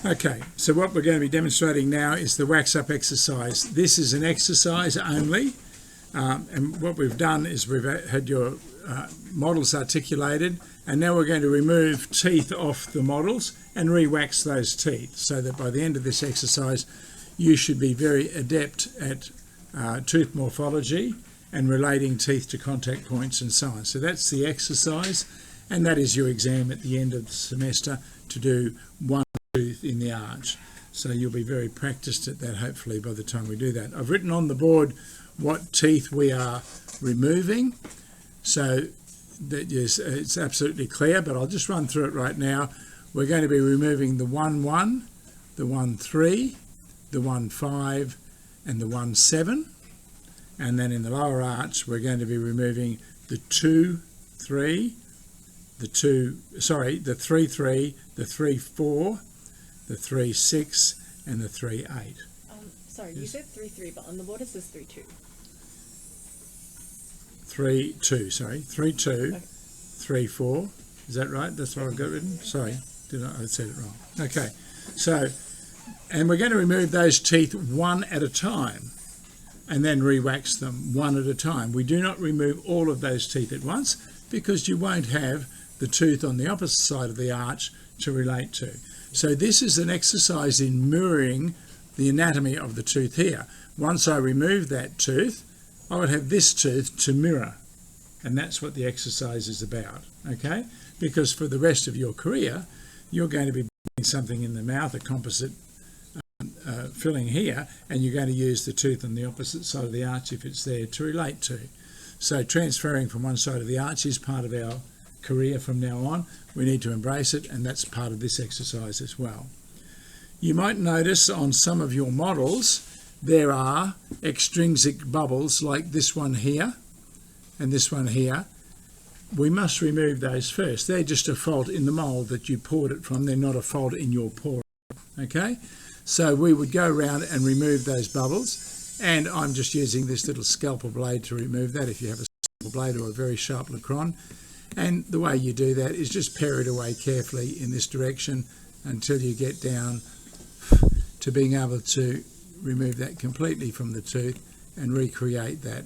Okay, so what we're going to be demonstrating now is the wax up exercise. This is an exercise only, and what we've done is we've had your models articulated, and now we're going to remove teeth off the models and re-wax those teeth, so that by the end of this exercise you should be very adept at tooth morphology and relating teeth to contact points and so on. So that's the exercise, and that is your exam at the end of the semester to do one tooth in the arch. So you'll be very practiced at that hopefully by the time we do that. I've written on the board what teeth we are removing, so that it's absolutely clear, but I'll just run through it right now. We're going to be removing the 1-1, the 1-3, the 1-5 and the 1-7, and then in the lower arch we're going to be removing the 2-3, the 3-3, the 3-4, the 3-6 and the 3-8. Sorry, you said 3-3, but on the board it says 3-2. 3-2, sorry, 3-2, Okay. 3-4. Is that right? That's what I've got written? Sorry, I said it wrong. Okay, so, and we're going to remove those teeth one at a time and then re-wax them one at a time. We do not remove all of those teeth at once because you won't have the tooth on the opposite side of the arch to relate to. So this is an exercise in mirroring the anatomy of the tooth here. Once I remove that tooth, I would have this tooth to mirror, and that's what the exercise is about, okay? Because for the rest of your career, you're going to be putting something in the mouth, a composite filling here, and you're going to use the tooth on the opposite side of the arch if it's there to relate to. So transferring from one side of the arch is part of our career from now on. We need to embrace it, and that's part of this exercise as well. You might notice on some of your models there are extrinsic bubbles like this one here and this one here. We must remove those first. They're just a fault in the mould that you poured it from. They're not a fault in your pour. Okay, so we would go around and remove those bubbles, and I'm just using this little scalpel blade to remove that if you have a scalpel blade or a very sharp lacron. And the way you do that is just pare it away carefully in this direction until you get down to being able to remove that completely from the tooth and recreate that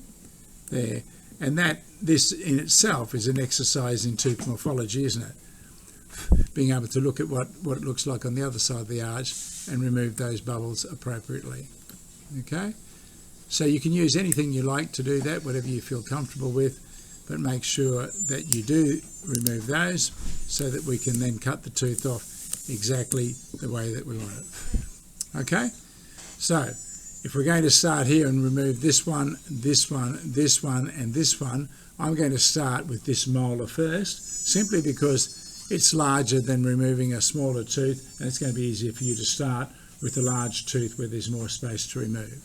there. And this in itself is an exercise in tooth morphology, isn't it? Being able to look at what it looks like on the other side of the arch and remove those bubbles appropriately. Okay? So you can use anything you like to do that, whatever you feel comfortable with, but make sure that you do remove those so that we can then cut the tooth off exactly the way that we want it. Okay? So, if we're going to start here and remove this one, this one, this one, and this one, I'm going to start with this molar first, simply because it's larger than removing a smaller tooth, and it's going to be easier for you to start with a large tooth where there's more space to remove.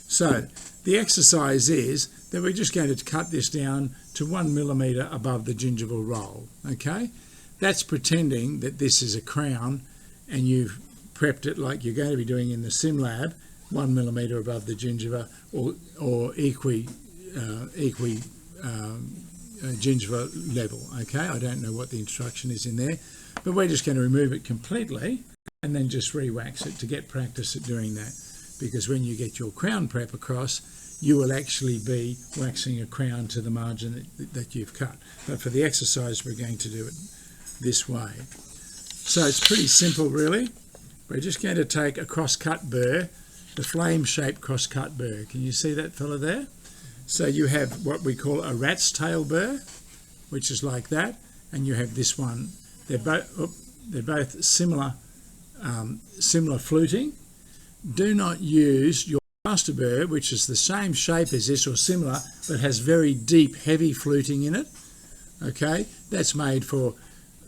So, the exercise is that we're just going to cut this down to 1 millimetre above the gingival roll, okay? That's pretending that this is a crown and you've prepped it like you're going to be doing in the sim lab, 1 millimetre above the gingiva or gingiva level, okay? I don't know what the instruction is in there, but we're just going to remove it completely and then just re-wax it to get practice at doing that. Because when you get your crown prep across, you will actually be waxing a crown to the margin that you've cut. But for the exercise, we're going to do it this way. So it's pretty simple, really. We're just going to take a cross-cut burr, the flame-shaped cross-cut burr. Can you see that fella there? So you have what we call a rat's tail burr, which is like that, and you have this one. They're both similar fluting. Do not use your plaster burr, which is the same shape as this or similar, but has very deep, heavy fluting in it. Okay, that's made for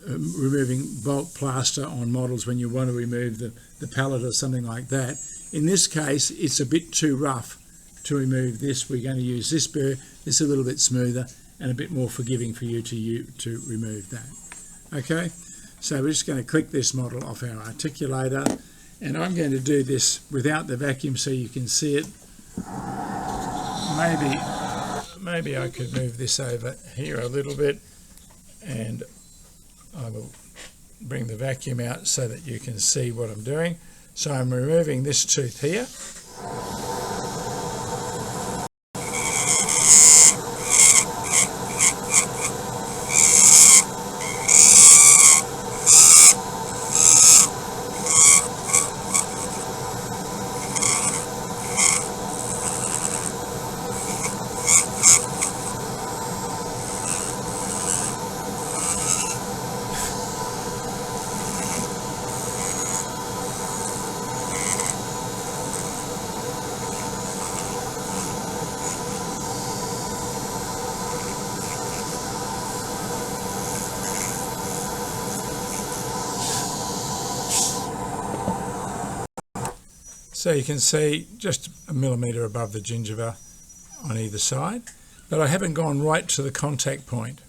removing bulk plaster on models when you want to remove the palate or something like that. In this case, it's a bit too rough to remove this. We're going to use this burr. It's a little bit smoother and a bit more forgiving for you to remove that. Okay, so we're just going to click this model off our articulator. And I'm going to do this without the vacuum so you can see it. Maybe I could move this over here a little bit, and I will bring the vacuum out so that you can see what I'm doing. So I'm removing this tooth here. So you can see just a millimetre above the gingiva on either side, but I haven't gone right to the contact point.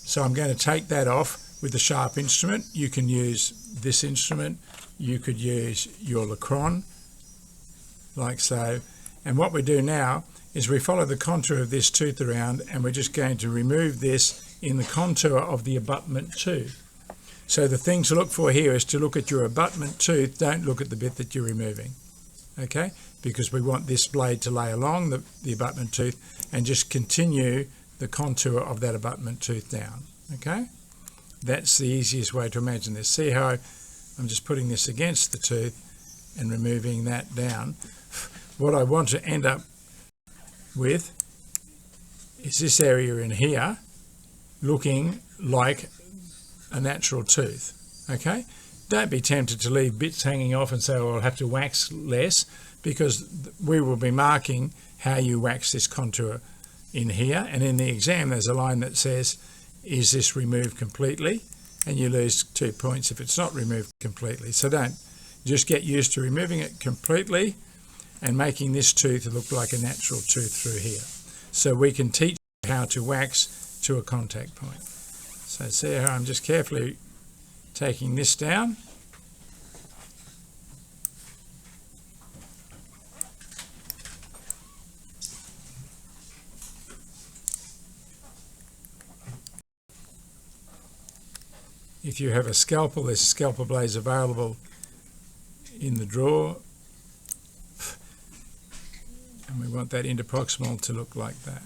So I'm going to take that off with the sharp instrument. You can use this instrument, you could use your Lacron, like so. And what we do now is we follow the contour of this tooth around, and we're just going to remove this in the contour of the abutment tooth. So the thing to look for here is to look at your abutment tooth, don't look at the bit that you're removing, okay? Because we want this blade to lay along the abutment tooth and just continue the contour of that abutment tooth down, okay? That's the easiest way to imagine this. See how I'm just putting this against the tooth and removing that down. What I want to end up with is this area in here looking like a natural tooth, okay? Don't be tempted to leave bits hanging off and say, well, I'll have to wax less, because we will be marking how you wax this contour in here, and in the exam there's a line that says, is this removed completely? And you lose 2 points if it's not removed completely. So don't, just get used to removing it completely and making this tooth look like a natural tooth through here. So we can teach you how to wax to a contact point. So see how I'm just carefully taking this down. If you have a scalpel, there's scalpel blades available in the drawer. And we want that interproximal to look like that.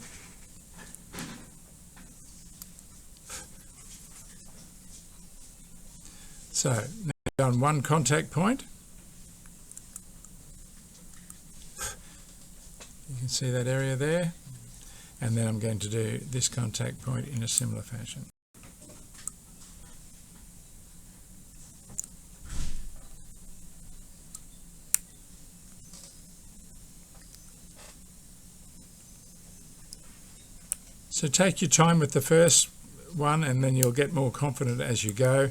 So now on one contact point, you can see that area there, and then I'm going to do this contact point in a similar fashion. So take your time with the first one, and then you'll get more confident as you go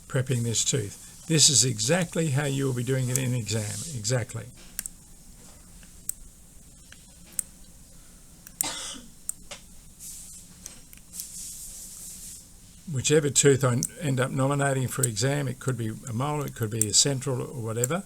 prepping this tooth. This is exactly how you will be doing it in exam, exactly. Whichever tooth I end up nominating for exam, it could be a molar, it could be a central or whatever.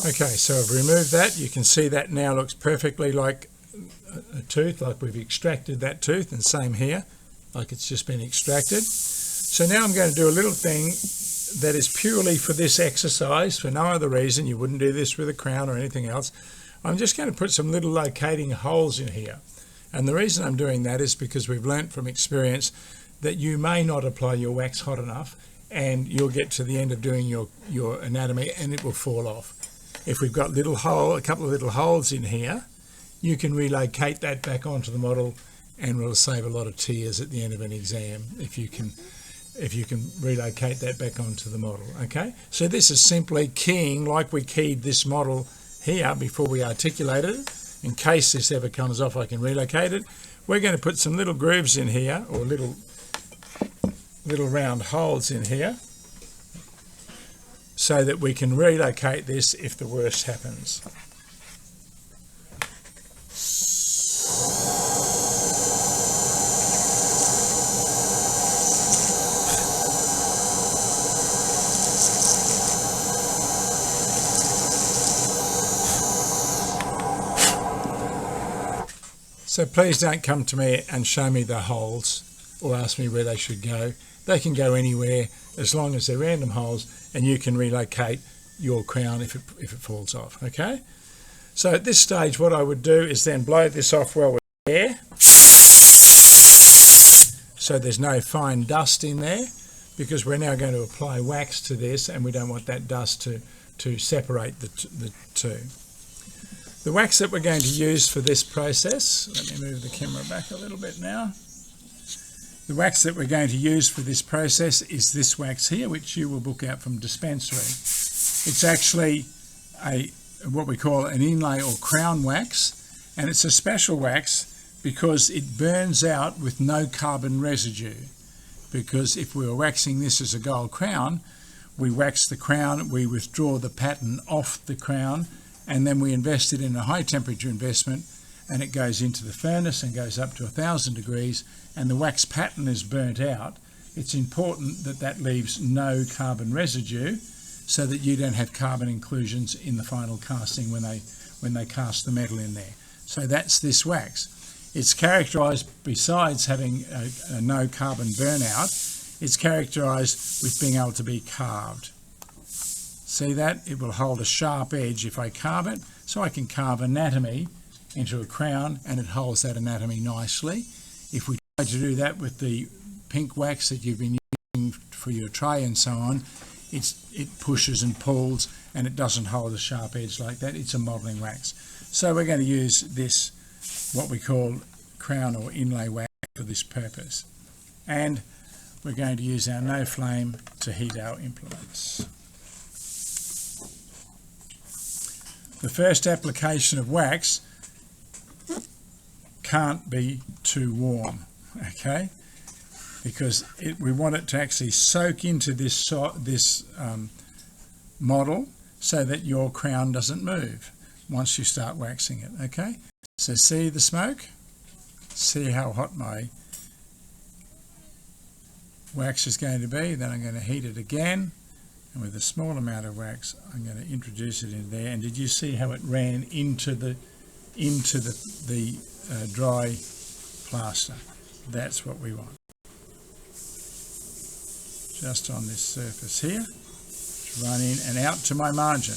Okay, so I've removed that. You can see that now looks perfectly like a tooth, like we've extracted that tooth, and same here, like it's just been extracted. So now I'm going to do a little thing that is purely for this exercise, for no other reason. You wouldn't do this with a crown or anything else. I'm just going to put some little locating holes in here. And the reason I'm doing that is because we've learnt from experience that you may not apply your wax hot enough, and you'll get to the end of doing your anatomy and it will fall off. If we've got a couple of little holes in here, you can relocate that back onto the model, and we'll save a lot of tears at the end of an exam if you can relocate that back onto the model. Okay, so this is simply keying like we keyed this model here before we articulated it. In case this ever comes off, I can relocate it. We're going to put some little grooves in here, or little round holes in here. so that we can relocate this if the worst happens. So please don't come to me and show me the holes or ask me where they should go. They can go anywhere as long as they're random holes, and you can relocate your crown if it falls off, okay? So at this stage what I would do is then blow this off well with air, so there's no fine dust in there, because we're now going to apply wax to this and we don't want that dust to separate the two. The wax that we're going to use for this process, let me move the camera back a little bit now. The wax that we're going to use for this process is this wax here, which you will book out from dispensary. It's actually what we call an inlay or crown wax, and it's a special wax because it burns out with no carbon residue. Because if we were waxing this as a gold crown, we wax the crown, we withdraw the pattern off the crown, and then we invest it in a high temperature investment, and it goes into the furnace and goes up to 1,000 degrees, and the wax pattern is burnt out. It's important that that leaves no carbon residue so that you don't have carbon inclusions in the final casting when they cast the metal in there. So that's this wax. It's characterised, besides having a no carbon burnout, it's characterised with being able to be carved. See that? It will hold a sharp edge if I carve it, so I can carve anatomy into a crown and it holds that anatomy nicely. If we try to do that with the pink wax that you've been using for your tray and so on, it pushes and pulls and it doesn't hold a sharp edge like that. It's a modelling wax. So we're going to use this, what we call crown or inlay wax, for this purpose. And we're going to use our no flame to heat our implements. The first application of wax can't be too warm, okay? Because we want it to actually soak into this model so that your crown doesn't move once you start waxing it, okay? So see the smoke? See how hot my wax is going to be. Then I'm going to heat it again. And with a small amount of wax, I'm going to introduce it in there. And did you see how it ran into the dry plaster? That's what we want. Just on this surface here, to run in and out to my margin.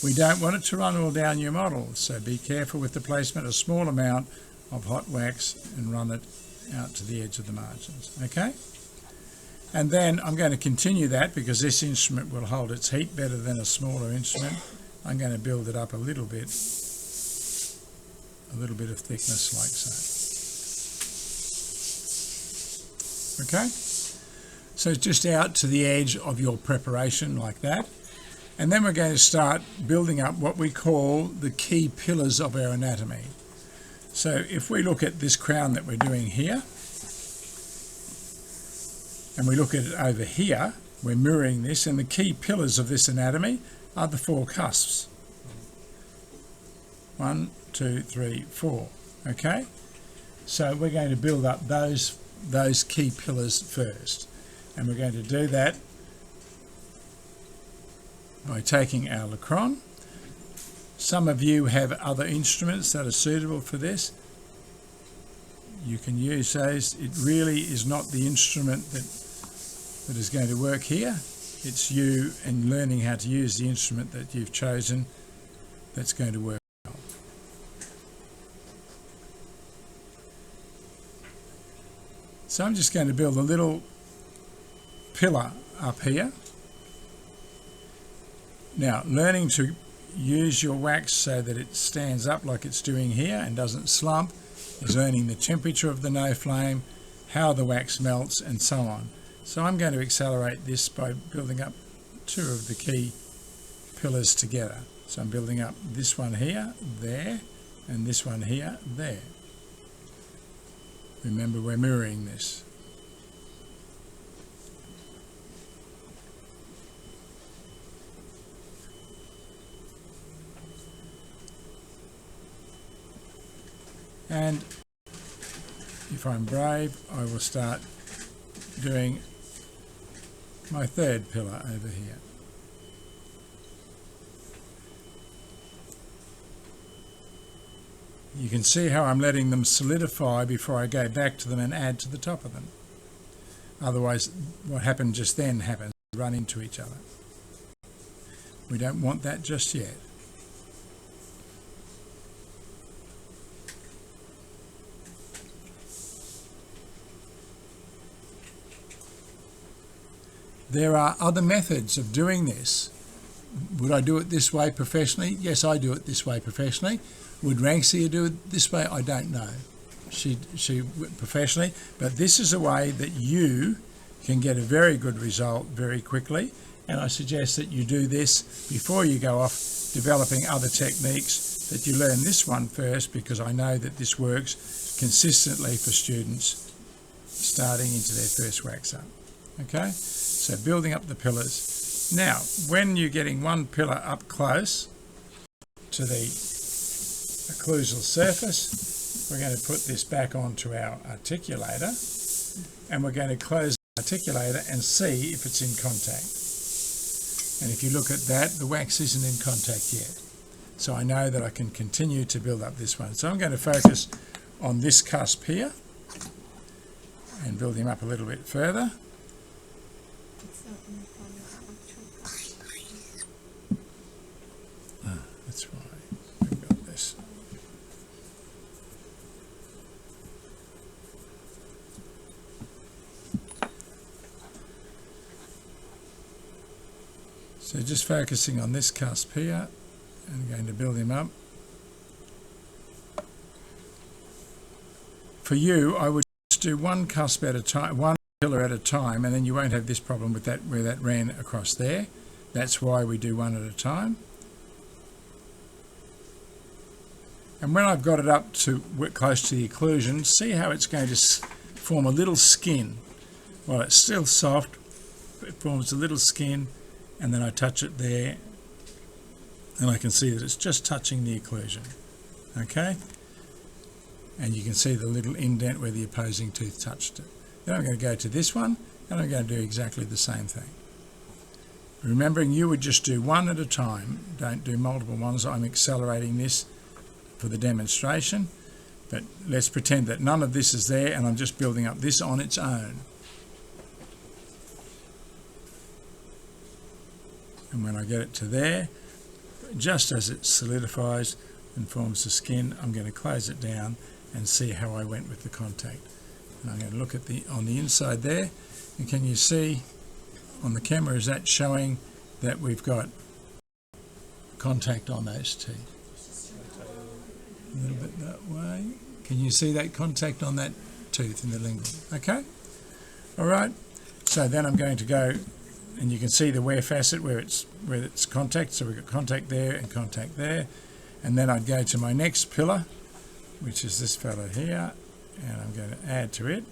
We don't want it to run all down your model, so be careful with the placement. A small amount of hot wax and run it out to the edge of the margins. Okay? And then I'm going to continue that because this instrument will hold its heat better than a smaller instrument. I'm going to build it up a little bit of thickness like so. Okay? So just out to the edge of your preparation like that. And then we're going to start building up what we call the key pillars of our anatomy. So if we look at this crown that we're doing here, and we look at it over here, we're mirroring this, and the key pillars of this anatomy are the 4 cusps. 1, 2, 3, 4. Okay? So we're going to build up those key pillars first. And we're going to do that by taking our Lacron. Some of you have other instruments that are suitable for this. You can use those. It really is not the instrument that is going to work here. It's you and learning how to use the instrument that you've chosen that's going to work well. So I'm just going to build a little pillar up here. Now, learning to use your wax so that it stands up like it's doing here and doesn't slump is learning the temperature of the no flame, how the wax melts, and so on. So I'm going to accelerate this by building up 2 of the key pillars together. So I'm building up this one here, there, and this one here, there. Remember, we're mirroring this. And if I'm brave, I will start doing my third pillar over here. You can see how I'm letting them solidify before I go back to them and add to the top of them. Otherwise, what happened just then happens. They run into each other. We don't want that just yet. There are other methods of doing this. Would I do it this way professionally? Yes, I do it this way professionally. Would Ranksia do it this way? I don't know. She professionally, but this is a way that you can get a very good result very quickly, and I suggest that you do this before you go off developing other techniques, that you learn this one first, because I know that this works consistently for students starting into their first wax up. Okay, so building up the pillars. Now, when you're getting one pillar up close to the occlusal surface, we're going to put this back onto our articulator, and we're going to close the articulator and see if it's in contact. And if you look at that, the wax isn't in contact yet. So I know that I can continue to build up this one. So I'm going to focus on this cusp here and build him up a little bit further. That's why we've got this. So just focusing on this cusp here, and going to build him up. For you, I would just do one cusp at a time, one pillar at a time, and then you won't have this problem with that where that ran across there. That's why we do one at a time. And when I've got it up to close to the occlusion, see how it's going to form a little skin. While it's still soft, it forms a little skin, and then I touch it there, and I can see that it's just touching the occlusion. Okay? And you can see the little indent where the opposing tooth touched it. Then I'm going to go to this one, and I'm going to do exactly the same thing. Remembering you would just do one at a time, don't do multiple ones. I'm accelerating this for the demonstration, but let's pretend that none of this is there and I'm just building up this on its own. And when I get it to there, just as it solidifies and forms the skin, I'm going to close it down and see how I went with the contact. And I'm going to look at on the inside there, and can you see on the camera, is that showing that we've got contact on those teeth? A little bit that way. Can you see that contact on that tooth in the lingual? Okay. All right. So then I'm going to go, and you can see the wear facet where it's contact. So we've got contact there and contact there. And then I'd go to my next pillar, which is this fellow here, and I'm going to add to it.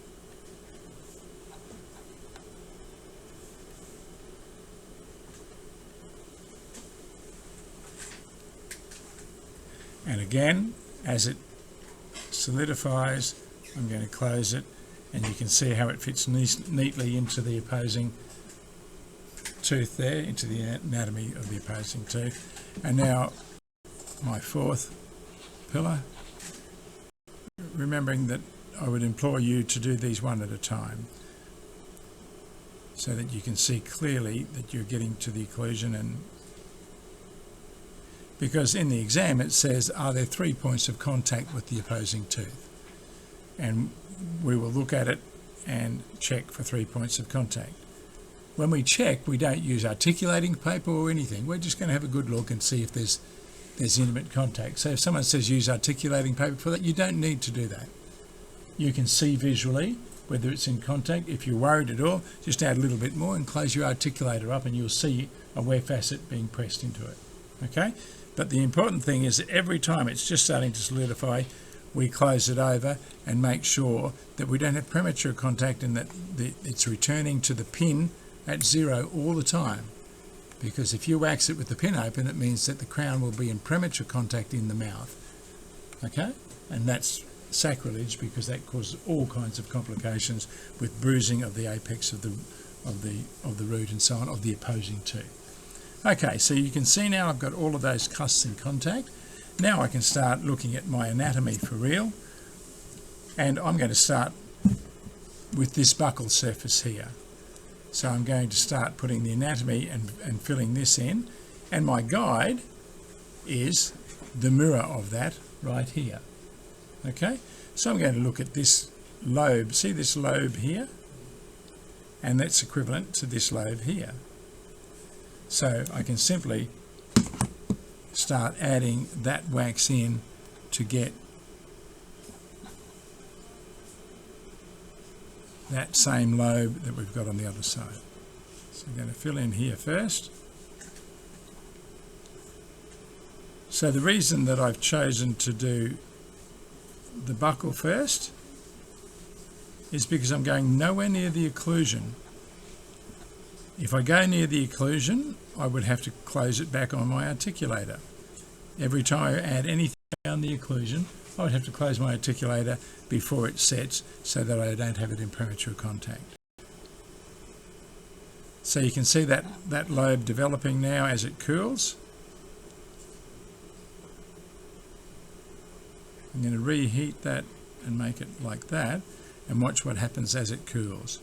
And again, as it solidifies, I'm going to close it, and you can see how it fits neatly into the opposing tooth there, into the anatomy of the opposing tooth. And now my fourth pillar, remembering that I would implore you to do these one at a time so that you can see clearly that you're getting to the occlusion. And because in the exam it says, are there 3 points of contact with the opposing tooth? And we will look at it and check for 3 points of contact. When we check, we don't use articulating paper or anything. We're just going to have a good look and see if there's intimate contact. So if someone says use articulating paper for that, you don't need to do that. You can see visually whether it's in contact. If you're worried at all, just add a little bit more and close your articulator up, and you'll see a wear facet being pressed into it. Okay? But the important thing is that every time it's just starting to solidify, we close it over and make sure that we don't have premature contact, and that it's returning to the pin at 0 all the time. Because if you wax it with the pin open, it means that the crown will be in premature contact in the mouth. Okay? And that's sacrilege, because that causes all kinds of complications with bruising of the apex of the root and so on, of the opposing tooth. Okay, so you can see now I've got all of those cusps in contact. Now I can start looking at my anatomy for real, and I'm going to start with this buccal surface here. So I'm going to start putting the anatomy and filling this in, and my guide is the mirror of that right here. Okay, so I'm going to look at this lobe. See this lobe here? And that's equivalent to this lobe here. So I can simply start adding that wax in to get that same lobe that we've got on the other side. So I'm going to fill in here first. So the reason that I've chosen to do the buccal first is because I'm going nowhere near the occlusion. If I go near the occlusion, I would have to close it back on my articulator. Every time I add anything around the occlusion, I would have to close my articulator before it sets so that I don't have it in premature contact. So you can see that lobe developing now as it cools. I'm going to reheat that and make it like that, and watch what happens as it cools.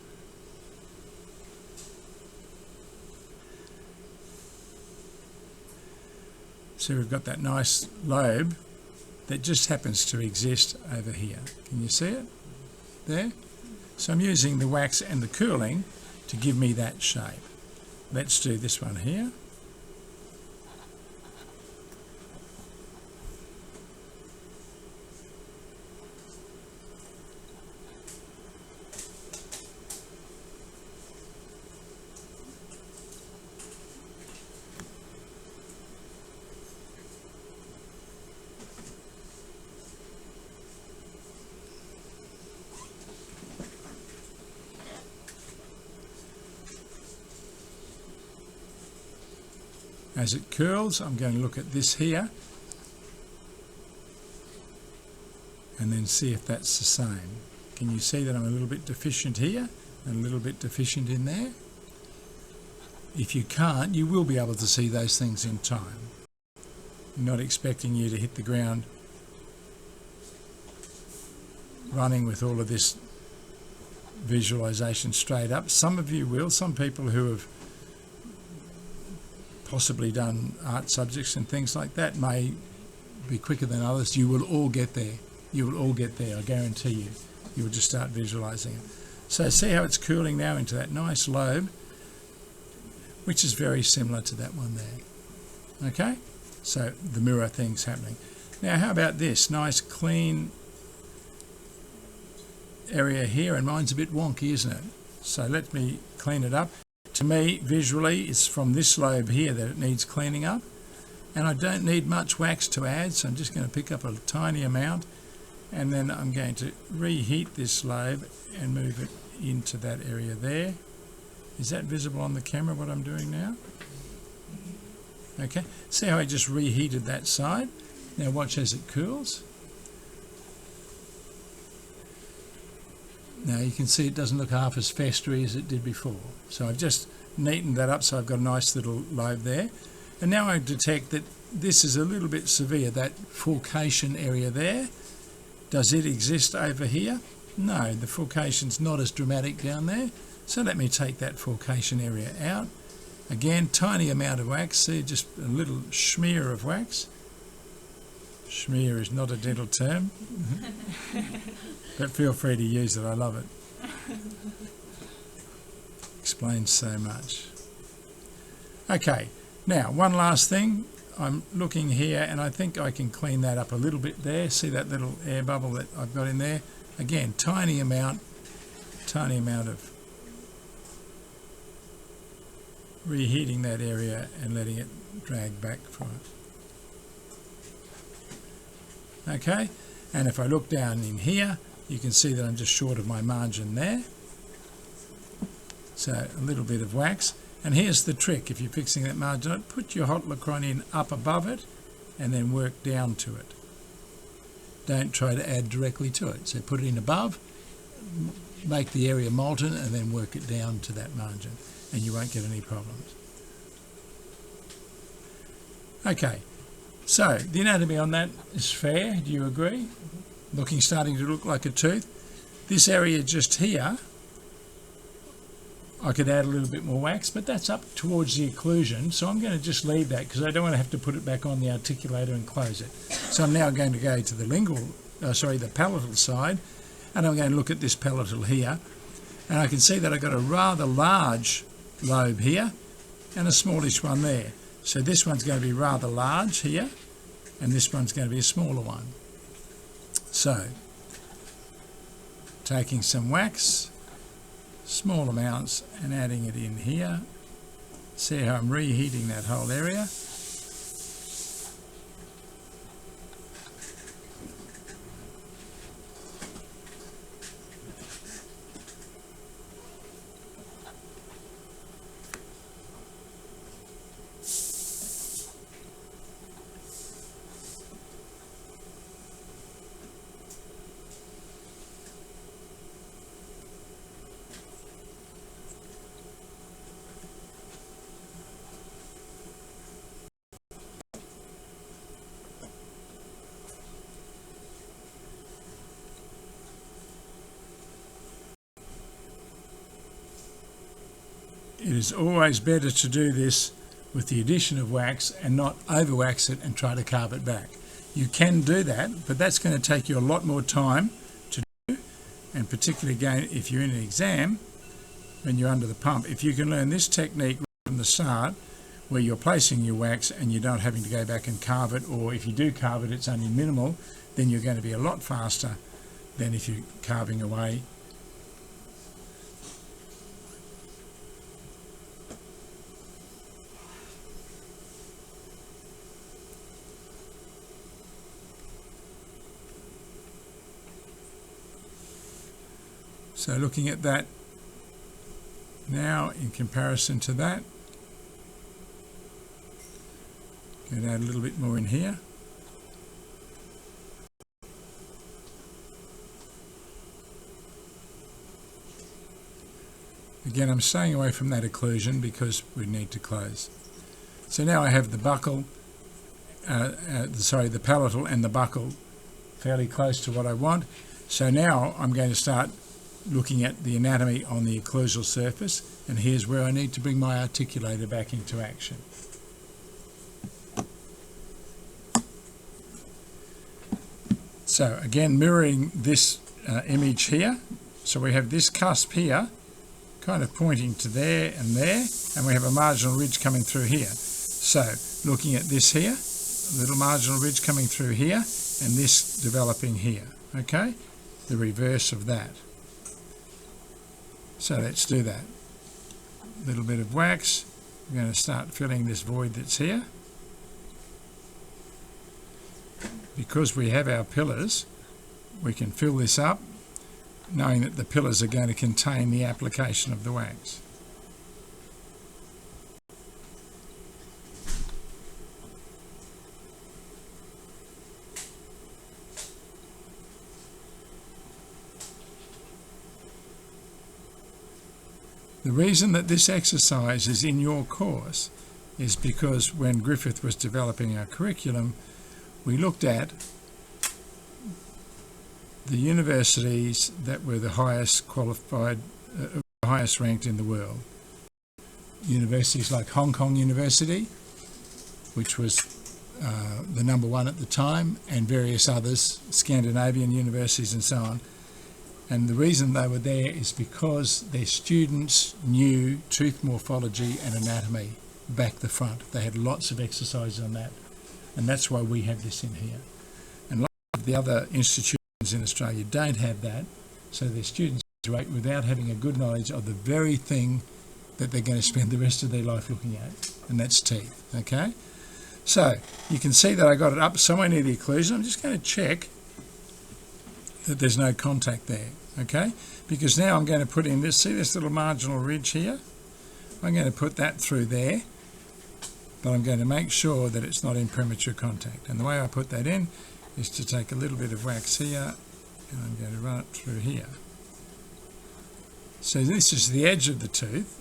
So we've got that nice lobe that just happens to exist over here. Can you see it there? So I'm using the wax and the cooling to give me that shape. Let's do this one here. As it curls, I'm going to look at this here and then see if that's the same. Can you see that I'm a little bit deficient here and a little bit deficient in there? If you can't, you will be able to see those things in time. I'm not expecting you to hit the ground running with all of this visualization straight up. Some of you will. Some people who have possibly done art subjects and things like that may be quicker than others. You will all get there. You will all get there, I guarantee you. You will just start visualizing it. So see how it's cooling now into that nice lobe, which is very similar to that one there. Okay? So the mirror thing's happening. Now how about this nice clean area here, and mine's a bit wonky, isn't it? So let me clean it up. To me, visually, it's from this lobe here that it needs cleaning up, and I don't need much wax to add, so I'm just going to pick up a tiny amount, and then I'm going to reheat this lobe and move it into that area there. Is that visible on the camera, what I'm doing now? Okay, see how I just reheated that side? Now watch as it cools. Now you can see it doesn't look half as festery as it did before. So I've just neatened that up so I've got a nice little lobe there. And now I detect that this is a little bit severe, that furcation area there. Does it exist over here? No, the furcation's not as dramatic down there. So let me take that furcation area out. Again, tiny amount of wax, see, just a little smear of wax. Smear is not a dental term. But feel free to use it, I love it. Explains so much. Okay, now one last thing. I'm looking here and I think I can clean that up a little bit there. See that little air bubble that I've got in there? Again, tiny amount of reheating that area and letting it drag back from it. Okay, and if I look down in here, you can see that I'm just short of my margin there. So a little bit of wax. And here's the trick, if you're fixing that margin, put your hot lacron in up above it and then work down to it. don't try to add directly to it. So put it in above, make the area molten, and then work it down to that margin, and you won't get any problems. Okay, so the anatomy on that is fair. Do you agree? Starting to look like a tooth. This area just here, I could add a little bit more wax, but that's up towards the occlusion, so I'm going to just leave that because I don't want to have to put it back on the articulator and close it. So I'm now going to go to the the palatal side, and I'm going to look at this palatal here, and I can see that I've got a rather large lobe here and a smallish one there. So this one's going to be rather large here, and this one's going to be a smaller one. So, taking some wax, small amounts, and adding it in here. See how I'm reheating that whole area. It is always better to do this with the addition of wax and not over-wax it and try to carve it back. You can do that, but that's going to take you a lot more time to do, and particularly again if you're in an exam when you're under the pump. If you can learn this technique from the start, where you're placing your wax and you're not having to go back and carve it, or if you do carve it, it's only minimal, then you're going to be a lot faster than if you're carving away. So looking at that now in comparison to that, going to add a little bit more in here. Again, I'm staying away from that occlusion because we need to close. So now I have the buccal, the palatal and the buccal fairly close to what I want. So now I'm going to start looking at the anatomy on the occlusal surface, and here's where I need to bring my articulator back into action. So again, mirroring this image here, so we have this cusp here kind of pointing to there, and we have a marginal ridge coming through here. So looking at this here, a little marginal ridge coming through here, and this developing here, okay? The reverse of that. So let's do that. A little bit of wax. We're going to start filling this void that's here. Because we have our pillars, we can fill this up, knowing that the pillars are going to contain the application of the wax. The reason that this exercise is in your course is because when Griffith was developing our curriculum, we looked at the universities that were the highest qualified, highest ranked in the world. Universities like Hong Kong University, which was the number one at the time, and various others, Scandinavian universities and so on. And the reason they were there is because their students knew tooth morphology and anatomy back the front. They had lots of exercises on that. And that's why we have this in here. And a lot of the other institutions in Australia don't have that, so their students graduate without having a good knowledge of the very thing that they're going to spend the rest of their life looking at, and that's teeth, okay? So you can see that I got it up somewhere near the occlusion. I'm just going to check that there's no contact there, okay? Because now I'm going to put in this, see this little marginal ridge here? I'm going to put that through there, but I'm going to make sure that it's not in premature contact. And the way I put that in is to take a little bit of wax here and I'm going to run it through here. So this is the edge of the tooth.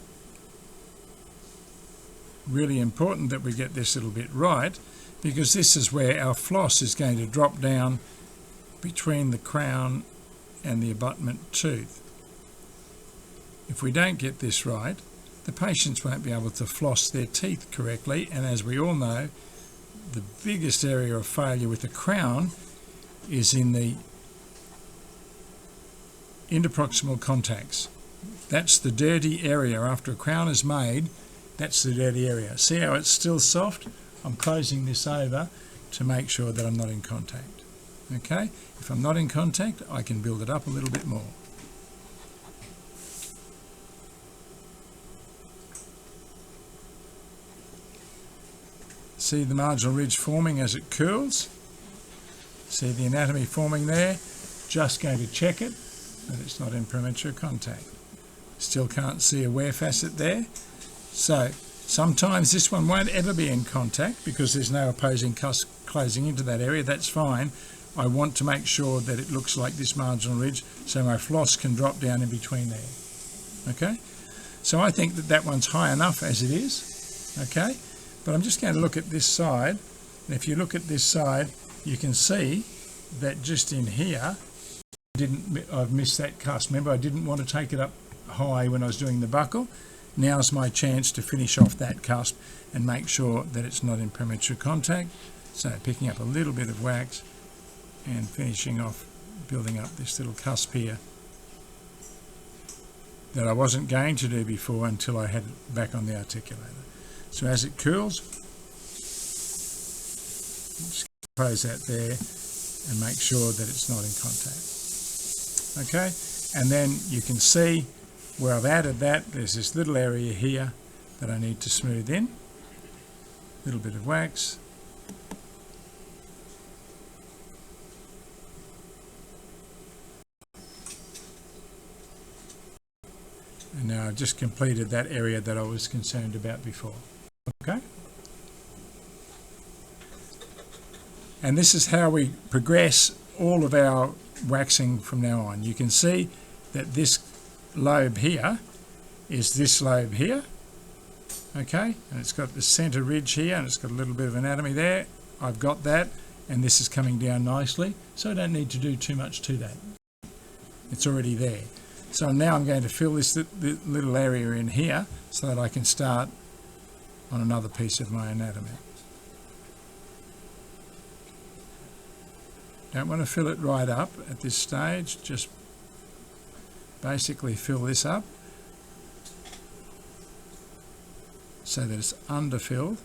Really important that we get this little bit right, because this is where our floss is going to drop down between the crown and the abutment tooth. If we don't get this right, the patients won't be able to floss their teeth correctly, and as we all know, the biggest area of failure with the crown is in the interproximal contacts. That's the dirty area. After a crown is made, that's the dirty area. See how it's still soft? I'm closing this over to make sure that I'm not in contact. Okay? If I'm not in contact, I can build it up a little bit more. See the marginal ridge forming as it curls? See the anatomy forming there? Just going to check it that it's not in premature contact. Still can't see a wear facet there. So sometimes this one won't ever be in contact because there's no opposing cusp closing into that area. That's fine. I want to make sure that it looks like this marginal ridge so my floss can drop down in between there. Okay? So I think that that one's high enough as it is. Okay? But I'm just going to look at this side, and if you look at this side, you can see that just in here, I've missed that cusp. Remember, I didn't want to take it up high when I was doing the buccal. Now's my chance to finish off that cusp and make sure that it's not in premature contact. So picking up a little bit of wax and finishing off, building up this little cusp here that I wasn't going to do before until I had it back on the articulator. So as it curls, just close that there and make sure that it's not in contact. Okay, and then you can see where I've added that, there's this little area here that I need to smooth in. A little bit of wax. And now I've just completed that area that I was concerned about before. Okay? And this is how we progress all of our waxing from now on. You can see that this lobe here is this lobe here. Okay? And it's got the center ridge here and it's got a little bit of anatomy there. I've got that, and this is coming down nicely, so I don't need to do too much to that. It's already there. So now I'm going to fill this little area in here so that I can start on another piece of my anatomy. Don't want to fill it right up at this stage, just basically fill this up so that it's underfilled.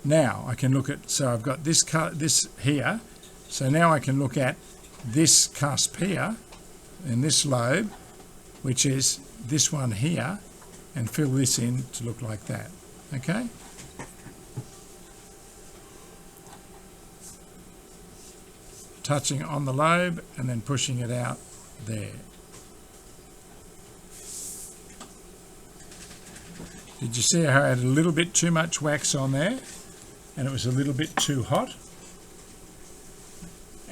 Now I can look at, so I've got this here, so now I can look at this cusp here in this lobe, which is this one here, and fill this in to look like that. Okay? Touching on the lobe and then pushing it out there. Did you see how I had a little bit too much wax on there and it was a little bit too hot?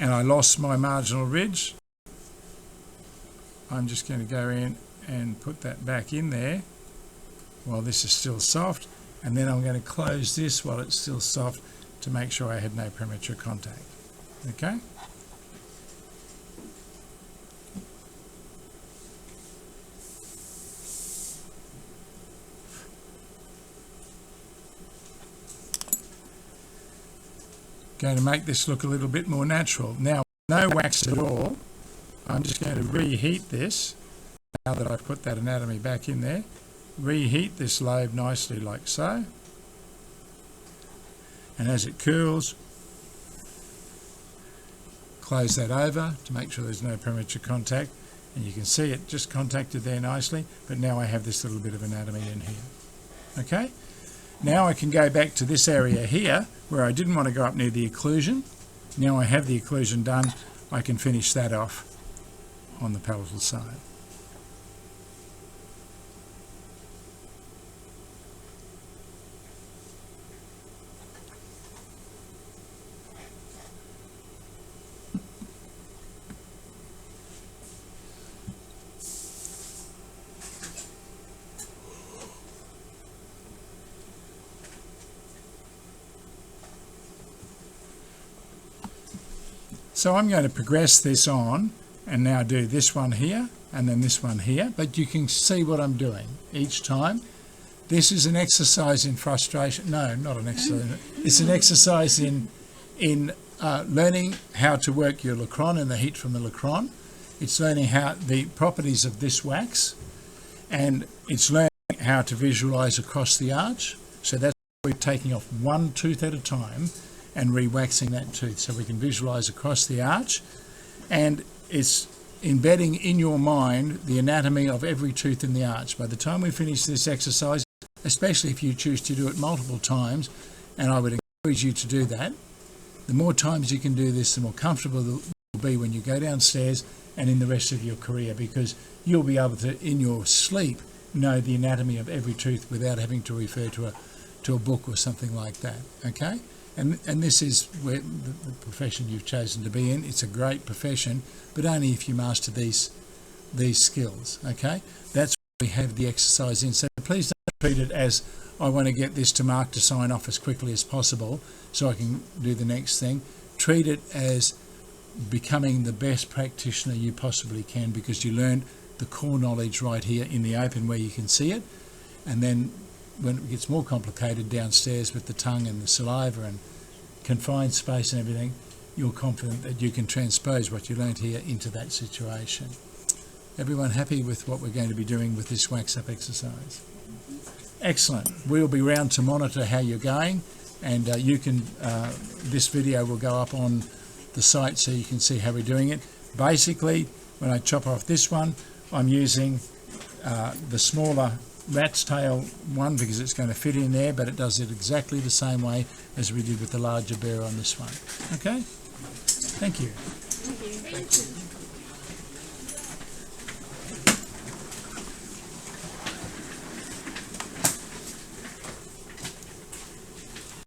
And I lost my marginal ridge. I'm just going to go in and put that back in there while this is still soft, and then I'm going to close this while it's still soft to make sure I had no premature contact. Okay? Going to make this look a little bit more natural. Now, no wax at all. I'm just going to reheat this, now that I've put that anatomy back in there. Reheat this lobe nicely like so. And as it cools, close that over to make sure there's no premature contact. And you can see it just contacted there nicely, but now I have this little bit of anatomy in here. Okay? Now I can go back to this area here where I didn't want to go up near the occlusion. Now I have the occlusion done, I can finish that off on the palatal side. So I'm going to progress this on and now do this one here and then this one here, but you can see what I'm doing each time. This is an exercise in frustration. No, not an exercise. It's an exercise in learning how to work your lacron and the heat from the lacron. It's learning how the properties of this wax, and it's learning how to visualize across the arch. So that's why we're taking off one tooth at a time and re-waxing that tooth so we can visualize across the arch. And it's embedding in your mind the anatomy of every tooth in the arch. By the time we finish this exercise, especially if you choose to do it multiple times, and I would encourage you to do that, the more times you can do this, the more comfortable you'll be when you go downstairs and in the rest of your career, because you'll be able to, in your sleep, know the anatomy of every tooth without having to refer to a book or something like that, okay? And this is where the profession you've chosen to be in. It's a great profession, but only if you master these skills, okay? That's why we have the exercise in. So please don't treat it as, I want to get this to Mark to sign off as quickly as possible so I can do the next thing. Treat it as becoming the best practitioner you possibly can, because you learned the core knowledge right here in the open where you can see it, and then when it gets more complicated downstairs with the tongue and the saliva and confined space and everything, you're confident that you can transpose what you learned here into that situation. Everyone happy with what we're going to be doing with this wax up exercise? Excellent. We'll be round to monitor how you're going, and you can, this video will go up on the site so you can see how we're doing it. Basically, when I chop off this one, I'm using the smaller rat's tail one because it's going to fit in there, but it does it exactly the same way as we did with the larger bear on this one. Okay? Thank you. Thank you.